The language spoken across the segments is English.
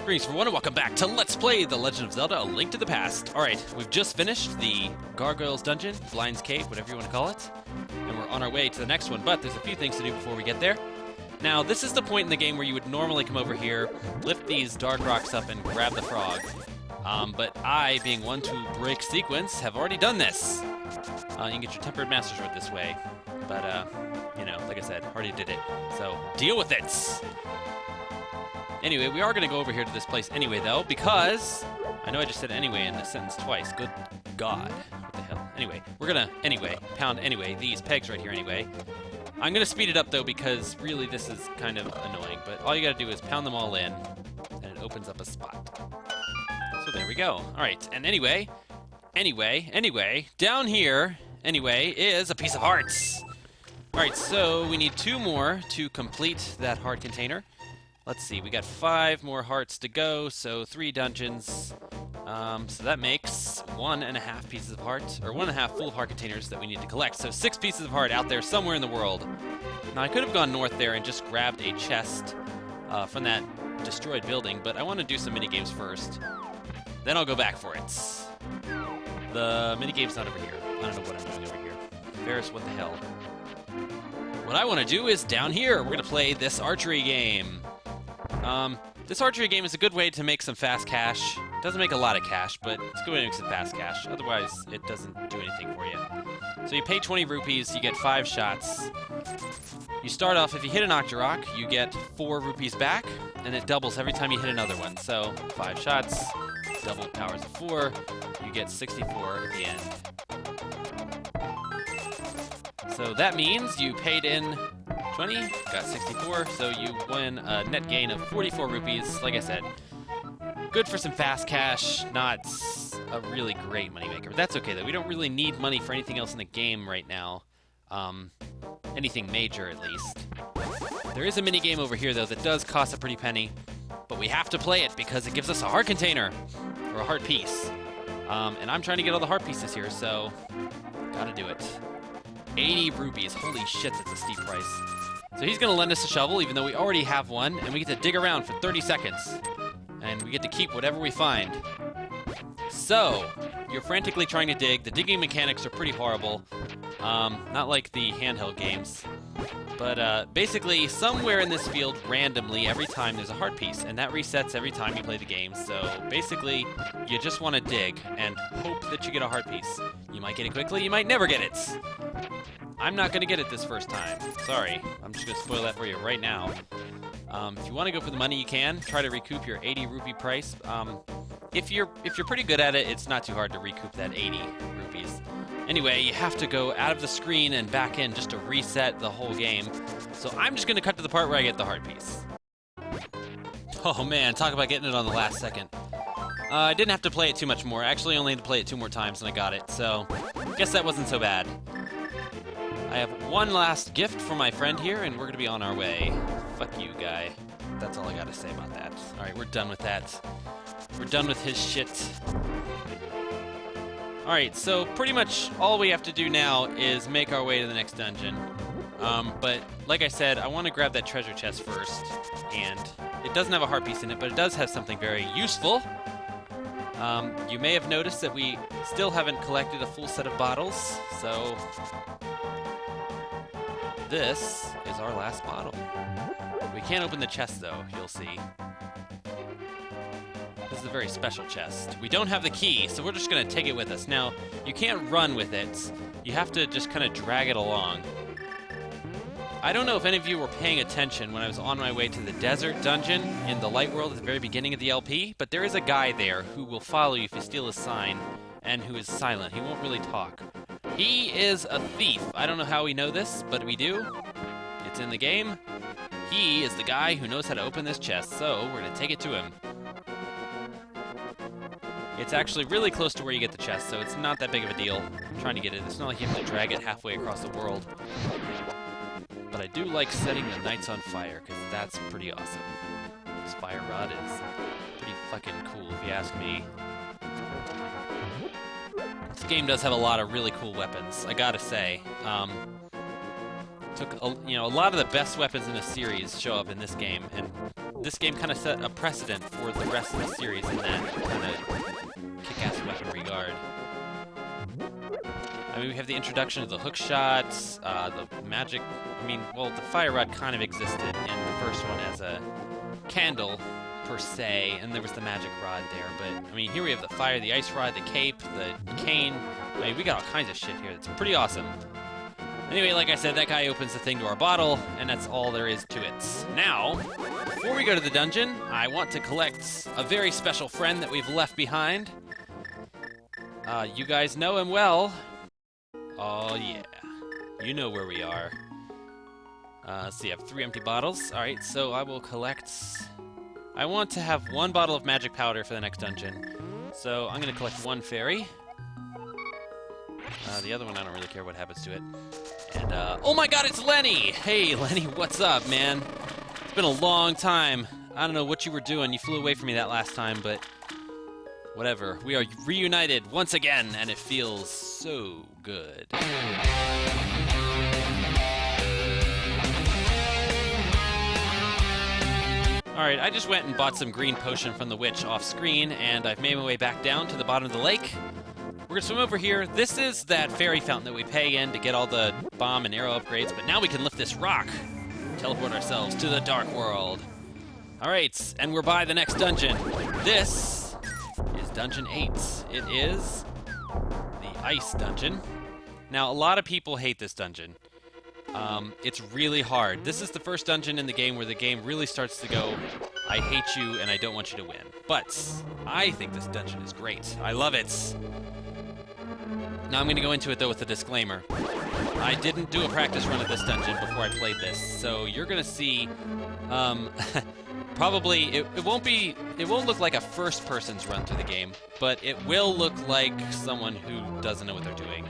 Greetings everyone and welcome back to Let's Play The Legend of Zelda: A Link to the Past. Alright, we've just finished the Gargoyles Dungeon, Blind's Cave, whatever you want to call it. And we're on our way to the next one, but there's a few things to do before we get there. Now, this is the point in the game where you would normally come over here, lift these dark rocks up and grab the frog. But I, being one to break sequence, have already done this. You can get your Tempered Master Sword this way. But, you know, like I said, already did it. So, deal with it! Anyway, we are going to go over here to this place anyway, though, because... I know I just said anyway in this sentence twice. Good God. What the hell? Anyway, we're going to, pound these pegs right here anyway. I'm going to speed it up, though, because really this is kind of annoying. But all you got to do is pound them all in, and it opens up a spot. So there we go. All right, and anyway, down here, is a piece of hearts. All right, so we need 2 more to complete that heart container. Let's see, we got 5 more hearts to go, so 3 dungeons. So that makes 1.5 pieces of heart, or 1.5 full heart containers that we need to collect. So 6 pieces of heart out there somewhere in the world. Now I could have gone north there and just grabbed a chest from that destroyed building, but I want to do some minigames first. Then I'll go back for it. The minigame's not over here. I don't know what I'm doing over here. Ferris, what the hell? What I want to do is down here. We're going to play this archery game. This archery game is a good way to make some fast cash. It doesn't make a lot of cash, but it's a good way to make some fast cash. Otherwise, it doesn't do anything for you. So you pay 20 rupees, you get 5 shots. You start off, if you hit an Octorok, you get 4 rupees back, and it doubles every time you hit another one. So 5 shots, double powers of 4, you get 64 at the end. So that means you paid in 20, got 64, so you win a net gain of 44 rupees. Like I said, good for some fast cash, not a really great moneymaker. But that's okay, though. We don't really need money for anything else in the game right now. Anything major, at least. There is a mini-game over here, though, that does cost a pretty penny. But we have to play it because it gives us a heart container, or a heart piece. And I'm trying to get all the heart pieces here, so gotta do it. 80 rupees. Holy shit, that's a steep price. So he's going to lend us a shovel, even though we already have one, and we get to dig around for 30 seconds. And we get to keep whatever we find. So, you're frantically trying to dig. The digging mechanics are pretty horrible. Not like the handheld games. But basically, somewhere in this field, randomly, every time there's a heart piece, and that resets every time you play the game. So basically, you just want to dig and hope that you get a heart piece. You might get it quickly, you might never get it. I'm not going to get it this first time. Sorry. I'm just going to spoil that for you right now. If you want to go for the money, you can. Try to recoup your 80 rupee price. If you're pretty good at it, it's not too hard to recoup that 80 rupees. Anyway, you have to go out of the screen and back in just to reset the whole game. So I'm just going to cut to the part where I get the heart piece. Oh man, talk about getting it on the last second. I didn't have to play it too much more. I actually only had to play it 2 more times and I got it. So guess that wasn't so bad. I have one last gift for my friend here, and we're going to be on our way. Fuck you, guy. That's all I got to say about that. Alright, we're done with that. We're done with his shit. Alright, so pretty much all we have to do now is make our way to the next dungeon. But, like I said, I want to grab that treasure chest first. And it doesn't have a heart piece in it, but it does have something very useful. You may have noticed that we still haven't collected a full set of bottles, so... this is our last bottle. We can't open the chest, though, you'll see. This is a very special chest. We don't have the key, so we're just going to take it with us. Now, you can't run with it. You have to just kind of drag it along. I don't know if any of you were paying attention when I was on my way to the desert dungeon in the light world at the very beginning of the LP, but there is a guy there who will follow you if you steal his sign, and who is silent. He won't really talk. He is a thief. I don't know how we know this, but we do. It's in the game. He is the guy who knows how to open this chest, so we're going to take it to him. It's actually really close to where you get the chest, so it's not that big of a deal trying to get it. It's not like you have to drag it halfway across the world. But I do like setting the knights on fire, because that's pretty awesome. This fire rod is pretty fucking cool, if you ask me. This game does have a lot of really cool weapons, I gotta say. A lot of the best weapons in the series show up in this game, and this game kind of set a precedent for the rest of the series in that kind of kick-ass weapon regard. I mean, we have the introduction of the hook shots, the magic. I mean, well, the fire rod kind of existed in the first one as a candle, per se, and there was the magic rod there. But, I mean, here we have the fire, the ice rod, the cape, the cane. I mean, we got all kinds of shit here. It's pretty awesome. Anyway, like I said, that guy opens the thing to our bottle, and that's all there is to it. Now, before we go to the dungeon, I want to collect a very special friend that we've left behind. You guys know him well. Oh, yeah. You know where we are. Let's see, I have 3 empty bottles. Alright, so I will collect... I want to have 1 bottle of magic powder for the next dungeon. So I'm going to collect 1 fairy. The other one, I don't really care what happens to it. And, oh my god, it's Lenny! Hey, Lenny, what's up, man? It's been a long time. I don't know what you were doing. You flew away from me that last time, but... whatever. We are reunited once again, and it feels so good. Alright, I just went and bought some green potion from the witch off screen, and I've made my way back down to the bottom of the lake. We're gonna swim over here. This is that fairy fountain that we pay in to get all the bomb and arrow upgrades, but now we can lift this rock, teleport ourselves to the dark world. Alright, and we're by the next dungeon. This is Dungeon 8. It is the Ice Dungeon. Now, a lot of people hate this dungeon. It's really hard. This is the first dungeon in the game where the game really starts to go, I hate you and I don't want you to win. But I think this dungeon is great. I love it. Now I'm going to go into it though with a disclaimer. I didn't do a practice run of this dungeon before I played this, so you're going to see, probably, it won't look like a first person's run through the game, but it will look like someone who doesn't know what they're doing.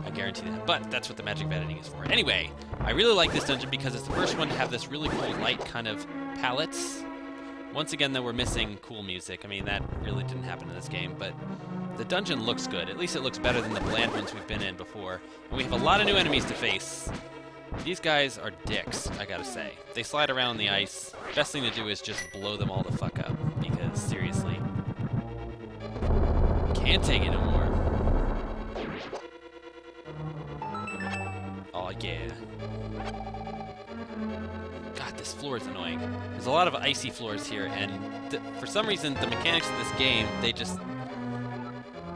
I guarantee that. But that's what the magic of editing is for. Anyway, I really like this dungeon because it's the first one to have this really cool light kind of palette. Once again, though, we're missing cool music. I mean, that really didn't happen in this game, but the dungeon looks good. At least it looks better than the bland ones we've been in before. And we have a lot of new enemies to face. These guys are dicks, I gotta say. They slide around on the ice. Best thing to do is just blow them all the fuck up, because seriously, can't take it no more. Oh yeah. God, this floor is annoying. There's a lot of icy floors here, and for some reason, the mechanics of this game, they just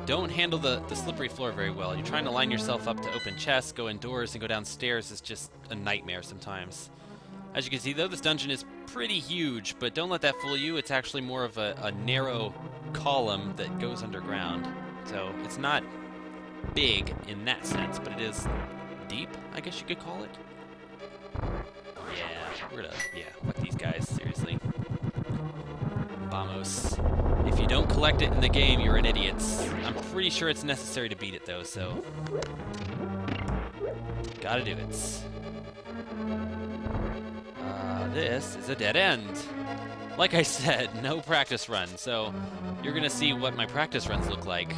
don't handle the slippery floor very well. You're trying to line yourself up to open chests, go indoors, and go downstairs is just a nightmare sometimes. As you can see, though, this dungeon is pretty huge, but don't let that fool you. It's actually more of a narrow column that goes underground. So it's not big in that sense, but it is deep, I guess you could call it. Yeah, fuck these guys, seriously. Vamos. If you don't collect it in the game, you're an idiot. I'm pretty sure it's necessary to beat it, though, so... gotta do it. This is a dead end. Like I said, no practice run, so you're gonna see what my practice runs look like.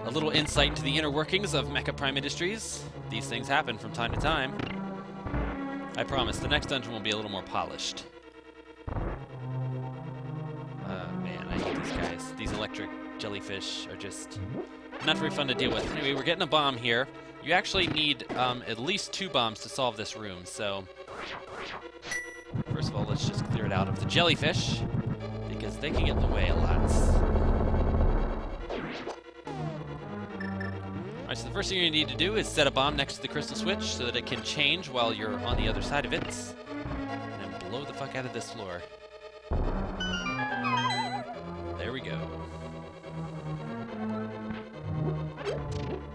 A little insight into the inner workings of Mecha Prime Industries. These things happen from time to time. I promise, the next dungeon will be a little more polished. Man, I hate these guys. These electric jellyfish are just not very fun to deal with. Anyway, we're getting a bomb here. You actually need at least 2 bombs to solve this room, so... first of all, let's just clear it out of the jellyfish, because they can get in the way a lot. Alright, so the first thing you need to do is set a bomb next to the crystal switch so that it can change while you're on the other side of it. And then blow the fuck out of this floor. There we go.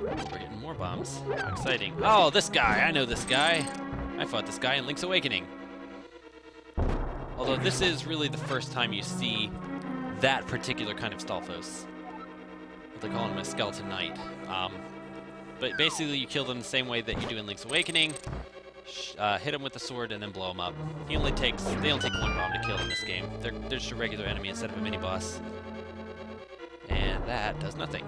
We're getting more bombs. How exciting. Oh, this guy! I know this guy! I fought this guy in Link's Awakening. Although this is really the first time you see that particular kind of Stalfos. They call him a Skeleton Knight. But basically you kill them the same way that you do in Link's Awakening. Hit him with the sword and then blow him up. They only take 1 bomb to kill in this game. They're just a regular enemy instead of a mini-boss. And that does nothing.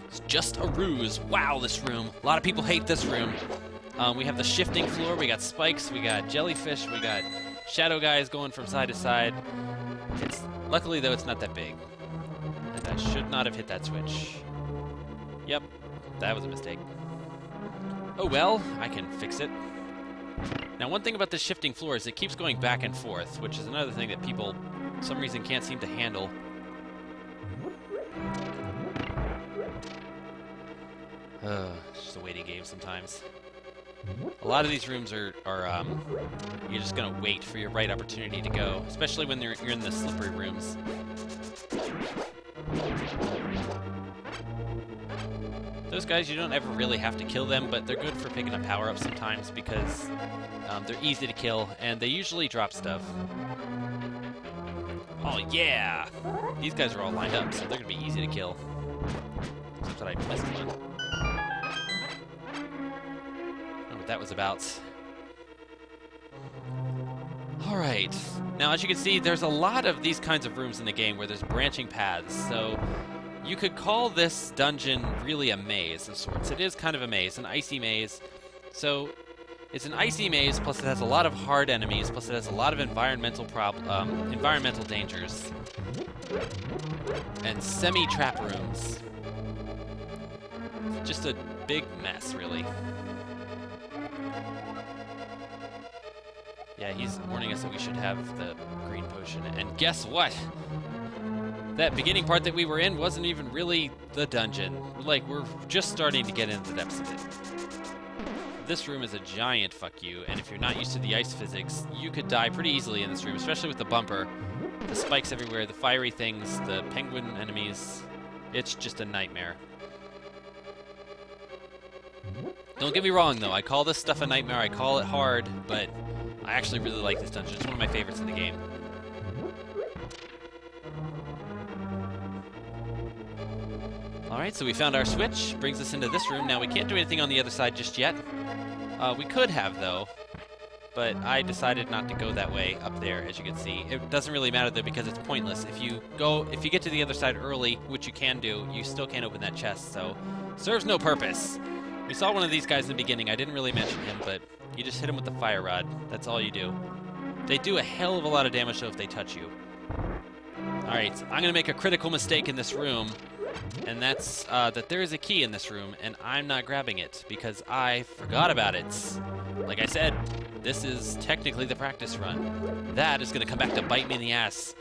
It's just a ruse. Wow, this room. A lot of people hate this room. We have the shifting floor, we got spikes, we got jellyfish, we got shadow guys going from side to side. Luckily, though, it's not that big. And I should not have hit that switch. Yep, that was a mistake. Oh well, I can fix it. Now, one thing about this shifting floor is it keeps going back and forth, which is another thing that people, for some reason, can't seem to handle. It's just a waiting game sometimes. A lot of these rooms are you're just gonna wait for your right opportunity to go, especially when you're in the slippery rooms. Those guys, you don't ever really have to kill them, but they're good for picking up power-ups sometimes because they're easy to kill, and they usually drop stuff. Oh yeah! These guys are all lined up, so they're gonna be easy to kill. Except that I missed one. That was about. Alright, now as you can see, there's a lot of these kinds of rooms in the game where there's branching paths, so you could call this dungeon really a maze of sorts. It is kind of a maze, an icy maze. So it's an icy maze, plus it has a lot of hard enemies, plus it has a lot of environmental dangers, and semi-trap rooms. Just a big mess, really. Yeah, he's warning us that we should have the green potion. And guess what? That beginning part that we were in wasn't even really the dungeon. Like, we're just starting to get into the depths of it. This room is a giant fuck you, and if you're not used to the ice physics, you could die pretty easily in this room, especially with the bumper. The spikes everywhere, the fiery things, the penguin enemies. It's just a nightmare. Don't get me wrong, though. I call this stuff a nightmare. I call it hard, but I actually really like this dungeon. It's one of my favorites in the game. Alright, so we found our switch. Brings us into this room. Now, we can't do anything on the other side just yet. We could have, though. But I decided not to go that way up there, as you can see. It doesn't really matter, though, because it's pointless. If you get to the other side early, which you can do, you still can't open that chest, so serves no purpose. We saw one of these guys in the beginning. I didn't really mention him, but you just hit him with the fire rod. That's all you do. They do a hell of a lot of damage, though, if they touch you. Alright, I'm going to make a critical mistake in this room, and that's that there is a key in this room, and I'm not grabbing it, because I forgot about it. Like I said, this is technically the practice run. That is going to come back to bite me in the ass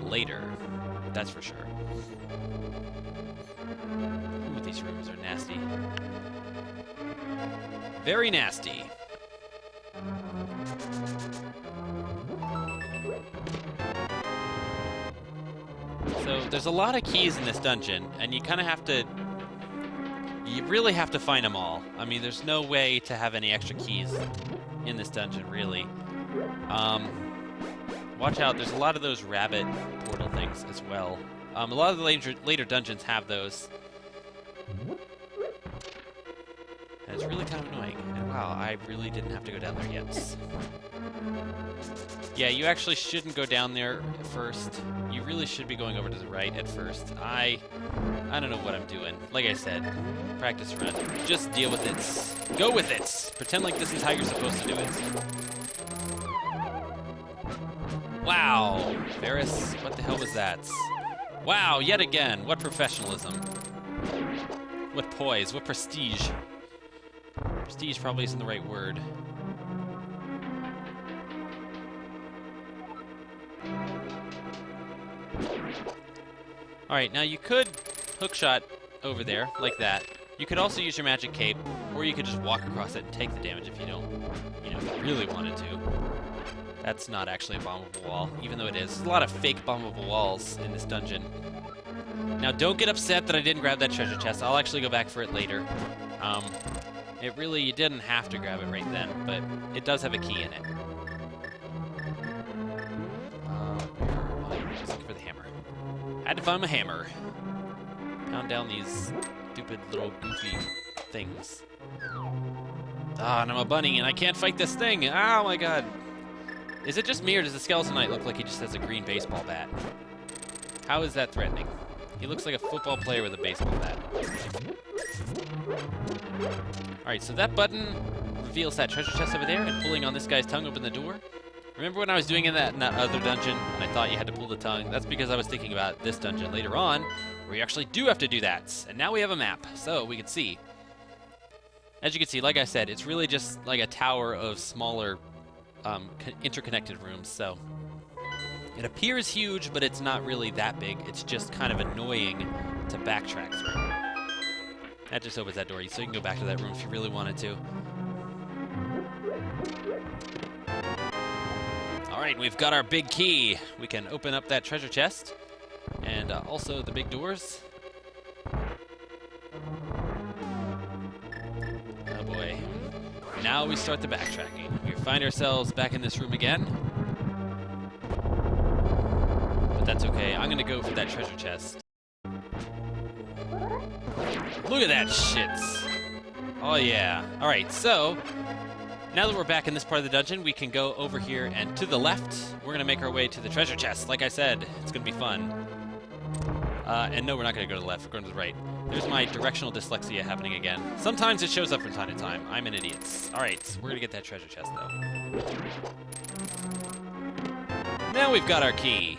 later. That's for sure. Ooh, these rooms are nasty. Very nasty. So there's a lot of keys in this dungeon, and you kind of have to... You really have to find them all. I mean, there's no way to have any extra keys in this dungeon, really. Watch out, there's a lot of those rabbit portal things as well. A lot of the later dungeons have those. And it's really kind of annoying. And wow, I really didn't have to go down there yet. Yeah, you actually shouldn't go down there first. You really should be going over to the right at first. I don't know what I'm doing. Like I said, practice run. Just deal with it. Go with it. Pretend like this is how you're supposed to do it. Wow. Ferris, what the hell was that? Wow, yet again. What professionalism. What poise. What prestige. Prestige probably isn't the right word. Alright, now you could hookshot over there, like that. You could also use your magic cape, or you could just walk across it and take the damage if you don't, really wanted to. That's not actually a bombable wall, even though it is. There's a lot of fake bombable walls in this dungeon. Now, don't get upset that I didn't grab that treasure chest. I'll actually go back for it later. You didn't have to grab it right then, but it does have a key in it. Looking for the hammer. Had to find my hammer. Pound down these stupid little goofy things. Ah, and I'm a bunny, and I can't fight this thing. Oh my god. Is it just me, or does the Skeleton Knight look like he just has a green baseball bat? How is that threatening? He looks like a football player with a baseball bat. Alright, so that button reveals that treasure chest over there, and pulling on this guy's tongue opened the door. Remember when I was doing in that other dungeon and I thought you had to pull the tongue? That's because I was thinking about this dungeon later on where you actually do have to do that. And now we have a map, so we can see. As you can see, like I said, it's really just like a tower of smaller interconnected rooms, so it appears huge, but it's not really that big. It's just kind of annoying to backtrack through. That just opens that door, so you can go back to that room if you really wanted to. All right, we've got our big key. We can open up that treasure chest and also the big doors. Oh boy. Now we start the backtracking. We find ourselves back in this room again. But that's okay. I'm gonna go for that treasure chest. Look at that shit. Oh yeah. All right, so now that we're back in this part of the dungeon, we can go over here and to the left, we're gonna make our way to the treasure chest. Like I said, it's gonna be fun. And no, we're not gonna go to the left, we're going to the right. There's my directional dyslexia happening again. Sometimes it shows up from time to time. I'm an idiot. All right, we're gonna get that treasure chest though. Now we've got our key.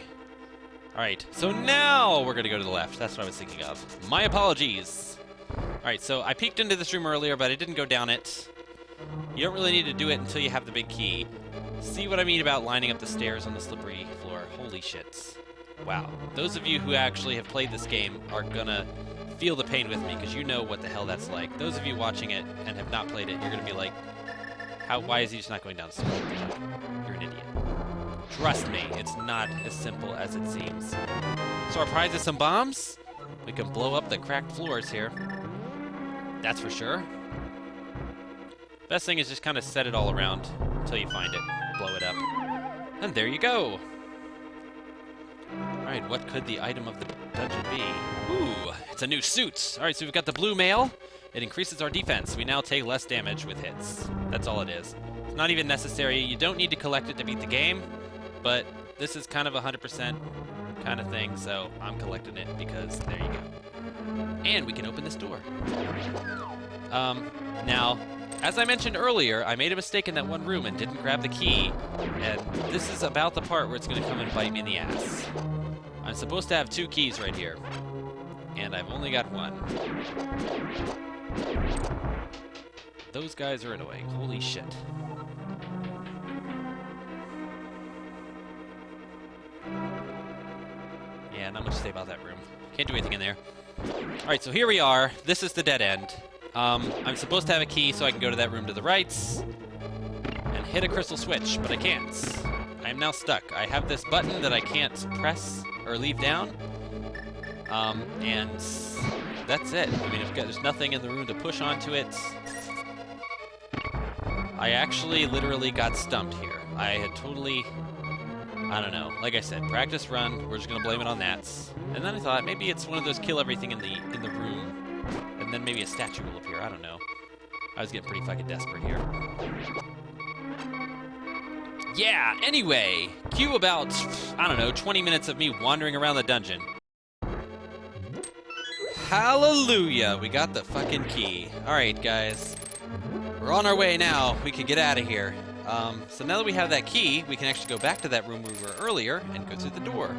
All right, so now we're gonna go to the left. That's what I was thinking of. My apologies. All right, so I peeked into this room earlier, but I didn't go down it. You don't really need to do it until you have the big key. See what I mean about lining up the stairs on the slippery floor? Holy shit. Wow. Those of you who actually have played this game are gonna feel the pain with me, because you know what the hell that's like. Those of you watching it and have not played it, you're gonna be like, why is he just not going down the stairs? You're an idiot. Trust me, it's not as simple as it seems. So our prize is some bombs. We can blow up the cracked floors here. That's for sure. Best thing is just kind of set it all around until you find it, blow it up. And there you go. All right, what could the item of the dungeon be? Ooh, it's a new suit. All right, so we've got the blue mail. It increases our defense. We now take less damage with hits. That's all it is. It's not even necessary. You don't need to collect it to beat the game, but this is kind of a 100% kind of thing, so I'm collecting it because there you go. And we can open this door. Now, as I mentioned earlier, I made a mistake in that one room and didn't grab the key, and this is about the part where it's going to come and bite me in the ass. I'm supposed to have 2 keys right here, and I've only got 1. Those guys are annoying. Holy shit. Yeah, not much to say about that room. Can't do anything in there. All right, so here we are. This is the dead end. I'm supposed to have a key so I can go to that room to the right and hit a crystal switch, but I can't. I am now stuck. I have this button that I can't press or leave down, and that's it. I mean, there's nothing in the room to push onto it. I actually literally got stumped here. I had totally, I don't know. Like I said, practice run. We're just gonna blame it on that. And then I thought maybe it's one of those kill everything in the room. And then maybe a statue will appear. I don't know. I was getting pretty fucking desperate here. Yeah, anyway. Cue about, I don't know, 20 minutes of me wandering around the dungeon. Hallelujah. We got the fucking key. Alright, guys. We're on our way now. We can get out of here. So now that we have that key, we can actually go back to that room we were earlier and go through the door.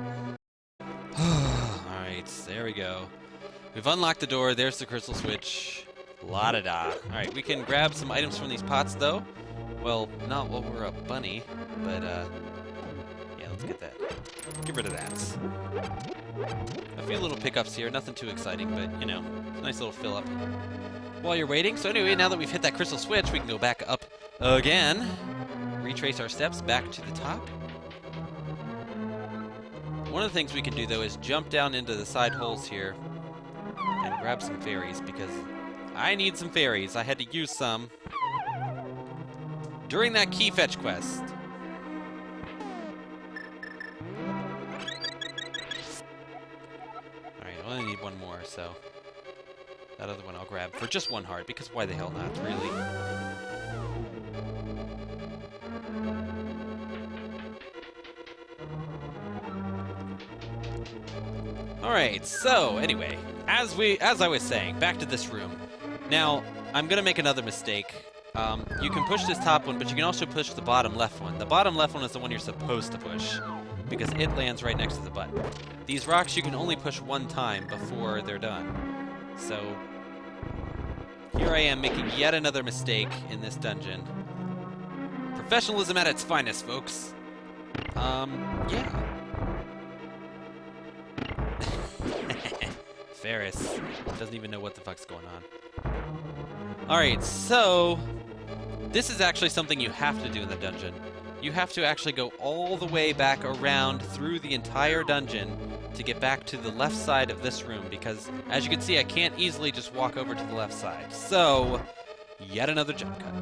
Alright, there we go. We've unlocked the door. There's the crystal switch. La-da-da. Alright, we can grab some items from these pots, though. Well, not while we're a bunny, but, yeah, let's get that. Get rid of that. A few little pickups here. Nothing too exciting, but, you know, nice little fill-up while you're waiting. So anyway, now that we've hit that crystal switch, we can go back up again. Retrace our steps back to the top. One of the things we can do, though, is jump down into the side holes here and grab some fairies, because I need some fairies. I had to use some during that key fetch quest. Alright, I only need 1 more, so that other one I'll grab for just 1 heart, because why the hell not, really? Alright, so anyway, as I was saying, back to this room. Now, I'm gonna make another mistake. You can push this top one, but you can also push the bottom left one. The bottom left one is the one you're supposed to push, because it lands right next to the button. These rocks you can only push one time before they're done. So, here I am making yet another mistake in this dungeon. Professionalism at its finest, folks. Yeah. Ferris doesn't even know what the fuck's going on. Alright, so this is actually something you have to do in the dungeon. You have to actually go all the way back around through the entire dungeon to get back to the left side of this room, because as you can see, I can't easily just walk over to the left side. So, yet another jump cut.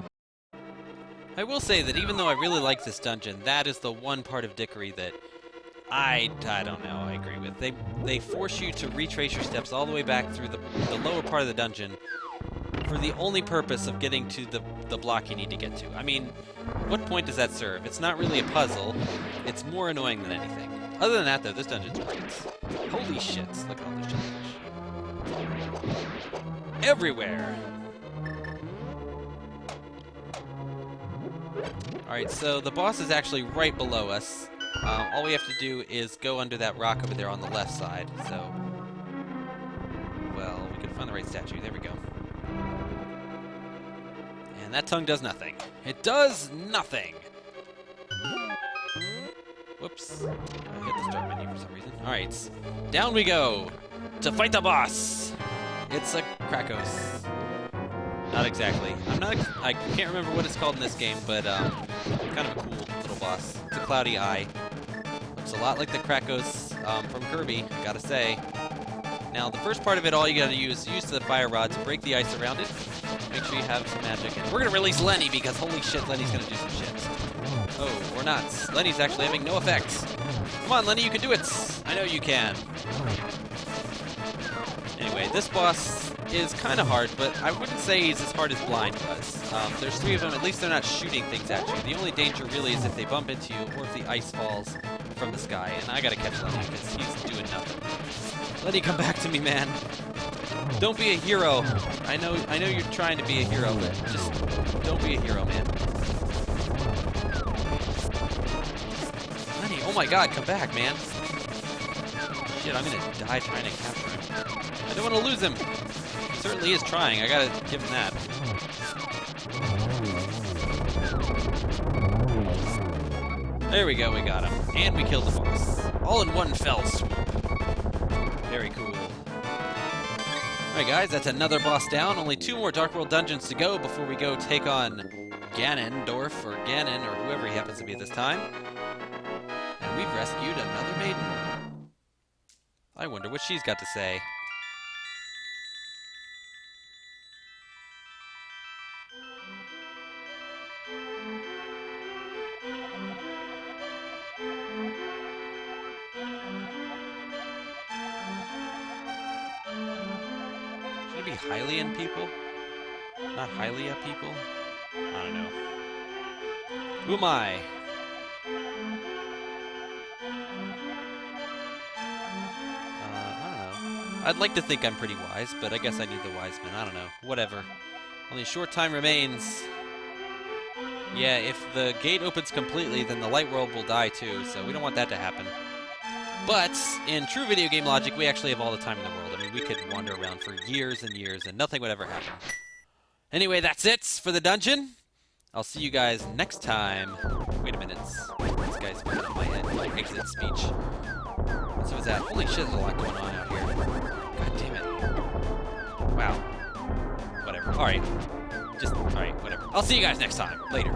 I will say that even though I really like this dungeon, that is the one part of Dickory that I don't know, I agree with. They force you to retrace your steps all the way back through the lower part of the dungeon for the only purpose of getting to the block you need to get to. I mean, what point does that serve? It's not really a puzzle. It's more annoying than anything. Other than that, though, this dungeon's great. Holy shit, look at all this jellyfish. Everywhere! Alright, so the boss is actually right below us. All we have to do is go under that rock over there on the left side, so... Well, we can find the right statue. There we go. And that tongue does nothing. It does nothing! Whoops. I hit the start menu for some reason. Alright, down we go to fight the boss! It's a Krakos. Not exactly. I can't remember what it's called in this game, but kind of a cool little boss. It's a cloudy eye. Looks a lot like the Krakos from Kirby, I gotta say. Now, the first part of it, all you gotta use the fire rod to break the ice around it. Make sure you have some magic. And we're gonna release Lenny, because holy shit, Lenny's gonna do some shit. Oh, or not. Lenny's actually having no effects. Come on, Lenny, you can do it! I know you can. Anyway, this boss is kind of hard, but I wouldn't say he's as hard as Blind was. There's three of them. At least they're not shooting things at you. The only danger really is if they bump into you or if the ice falls from the sky. And I gotta catch Lenny because he's doing nothing. Lenny, come back to me, man. Don't be a hero. I know you're trying to be a hero, but just don't be a hero, man. Lenny, oh my god, come back, man. Shit, I'm gonna die trying to capture him. I don't want to lose him. He certainly is trying. I gotta give him that. There we go, we got him. And we killed the boss. All in one fell swoop. Very cool. Alright guys, that's another boss down. Only 2 more Dark World dungeons to go before we go take on Ganondorf, or Ganon, or whoever he happens to be at this time. And we've rescued another maiden. I wonder what she's got to say. Should it be Hylian people? Not Hylia people? I don't know. Who am I? I'd like to think I'm pretty wise, but I guess I need the wise men. I don't know. Whatever. Only a short time remains. Yeah, if the gate opens completely, then the light world will die too, so we don't want that to happen. But, in true video game logic, we actually have all the time in the world. I mean, we could wander around for years and years, and nothing would ever happen. Anyway, that's it for the dungeon. I'll see you guys next time. Wait a minute. This guy's fucking up my exit speech. So what's that? Holy shit, there's a lot going on out here. God damn it. Wow. Whatever. Alright. Alright, whatever. I'll see you guys next time. Later.